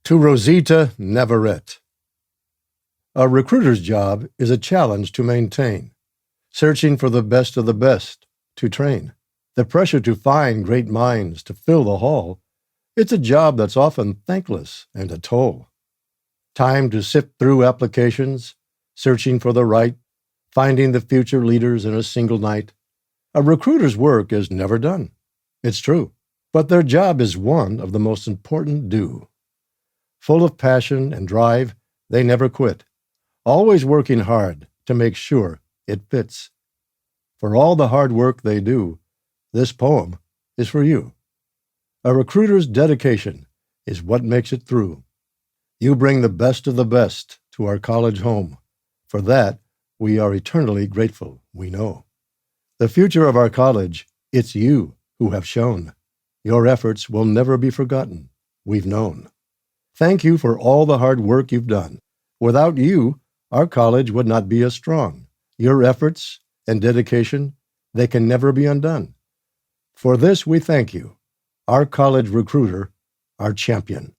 To Rosita Navarrete. A recruiter's job is a challenge to maintain, searching for the best of the best to train. The pressure to find great minds to fill the hall, it's a job that's often thankless and a toll. Time to sift through applications, searching for the right, finding the future leaders in a single night. A recruiter's work is never done. It's true, but their job is one of the most important due. Full of passion and drive, they never quit, always working hard to make sure it fits. For all the hard work they do, this poem is for you. A recruiter's dedication is what makes it through. You bring the best of the best to our college home. For that, we are eternally grateful, we know. The future of our college, it's you who have shown. Your efforts will never be forgotten, we've known. Thank you for all the hard work you've done. Without you, our college would not be as strong. Your efforts and dedication, they can never be undone. For this we thank you, our college recruiter, our champion.